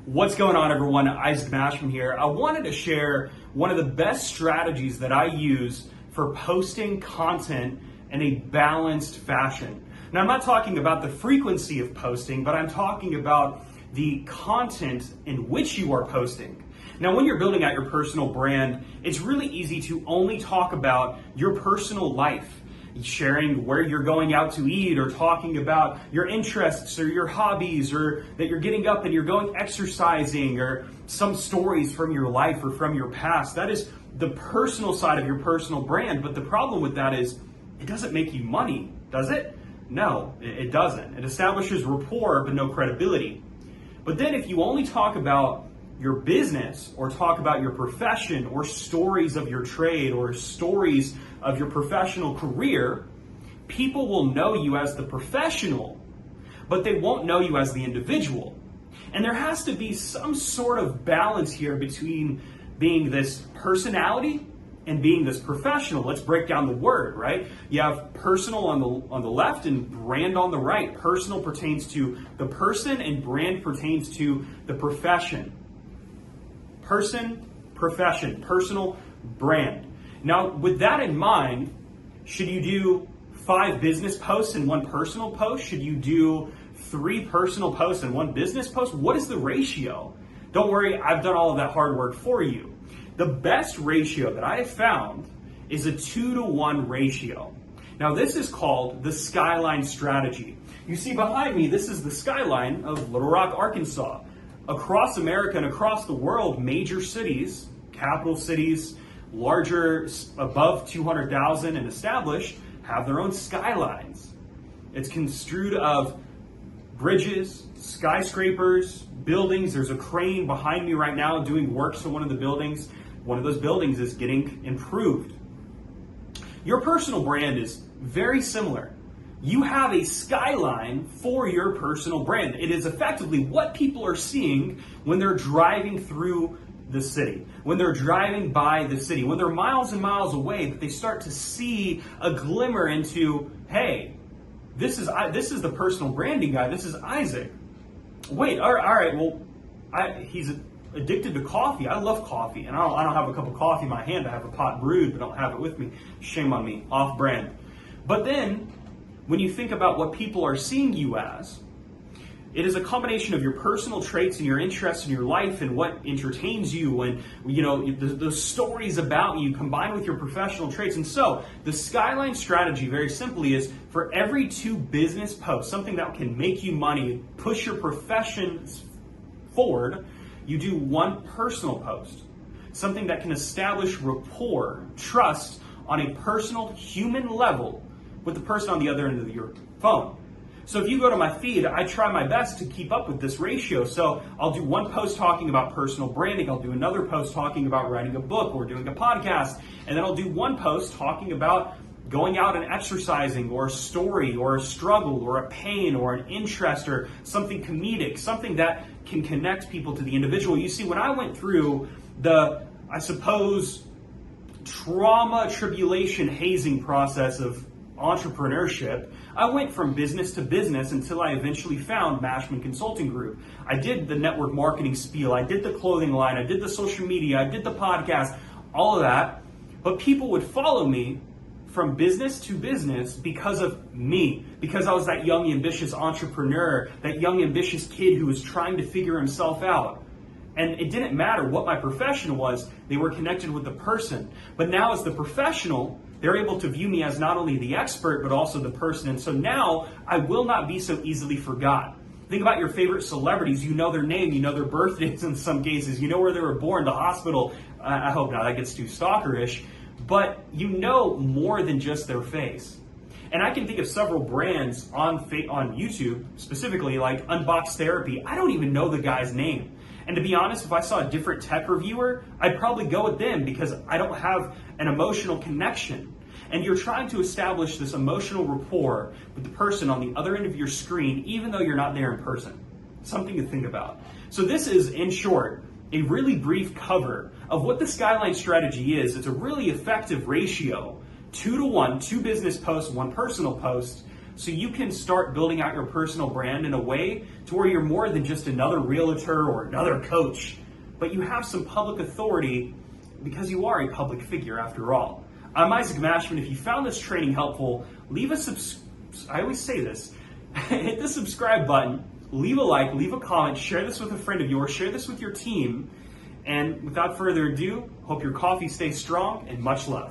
What's going on, everyone? Mashman here. I wanted to share one of the best strategies that I use for posting content in a balanced fashion. Now, I'm not talking about the frequency of posting, but I'm talking about the content in which you are posting. Now, when you're building out your personal brand, it's really easy to only talk about your personal life, sharing where you're going out to eat, or talking about your interests or your hobbies, or that you're getting up and you're going exercising, or some stories from your life or from your past. That is the personal side of your personal brand. But the problem with that is it doesn't make you money, does it? No, it doesn't. It establishes rapport but no credibility. But then if you only talk about your business, or talk about your profession, or stories of your trade, or stories of your professional career, people will know you as the professional, but they won't know you as the individual. And there has to be some sort of balance here between being this personality and being this professional. Let's break down the word, right? You have personal on the left and brand on the right. Personal pertains to the person and brand pertains to the profession. Person, profession, personal, brand. Now, with that in mind, should you do 5 business posts and 1 personal post? Should you do 3 personal posts and 1 business post? What is the ratio? Don't worry, I've done all of that hard work for you. The best ratio that I have found is a 2-to-1 ratio. Now, this is called the Skyline Strategy. You see behind me, this is the skyline of Little Rock, Arkansas. Across America and across the world, major cities, capital cities, larger, above 200,000 and established, have their own skylines. It's construed of bridges, skyscrapers, buildings. There's a crane behind me right now doing work to one of the buildings. One of those buildings is getting improved. Your personal brand is very similar. You have a skyline for your personal brand. It is effectively what people are seeing when they're driving through the city, when they're driving by the city, when they're miles and miles away, but they start to see a glimmer into, hey, this is the personal branding guy. This is Isaac. Wait, all right, well, he's addicted to coffee. I love coffee, and I don't have a cup of coffee in my hand. I have a pot brewed, but I don't have it with me. Shame on me, off brand. But then, when you think about what people are seeing you as, it is a combination of your personal traits and your interests in your life and what entertains you, and the stories about you combined with your professional traits. And so the Skyline Strategy, very simply, is for every 2 business posts, something that can make you money, push your profession forward, you do 1 personal post, something that can establish rapport, trust on a personal human level with the person on the other end of your phone. So if you go to my feed, I try my best to keep up with this ratio. So I'll do 1 post talking about personal branding. I'll do another post talking about writing a book or doing a podcast. And then I'll do 1 post talking about going out and exercising, or a story, or a struggle, or a pain, or an interest, or something comedic, something that can connect people to the individual. You see, when I went through the, I suppose, trauma, tribulation, hazing process of entrepreneurship, I went from business to business until I eventually found Mashman Consulting Group. I did the network marketing spiel, I did the clothing line, I did the social media, I did the podcast, all of that. But people would follow me from business to business because of me, because I was that young, ambitious entrepreneur, that young, ambitious kid who was trying to figure himself out. And it didn't matter what my profession was, they were connected with the person. But now as the professional, they're able to view me as not only the expert, but also the person. And so now I will not be so easily forgot. Think about your favorite celebrities. You know their name, you know their birthdays in some cases, you know where they were born, the hospital. I hope not, that gets too stalkerish. But you know more than just their face. And I can think of several brands on YouTube, specifically like Unbox Therapy. I don't even know the guy's name. And to be honest, if I saw a different tech reviewer, I'd probably go with them because I don't have an emotional connection. And you're trying to establish this emotional rapport with the person on the other end of your screen, even though you're not there in person. Something to think about. So this is, in short, a really brief cover of what the Skyline Strategy is. It's a really effective ratio, 2-to-1, 2 business posts, 1 personal post, so you can start building out your personal brand in a way to where you're more than just another realtor or another coach, but you have some public authority because you are a public figure after all. I'm Isaac Mashman. If you found this training helpful, leave a I always say this, hit the subscribe button, leave a like, leave a comment, share this with a friend of yours, share this with your team, and without further ado, hope your coffee stays strong and much love.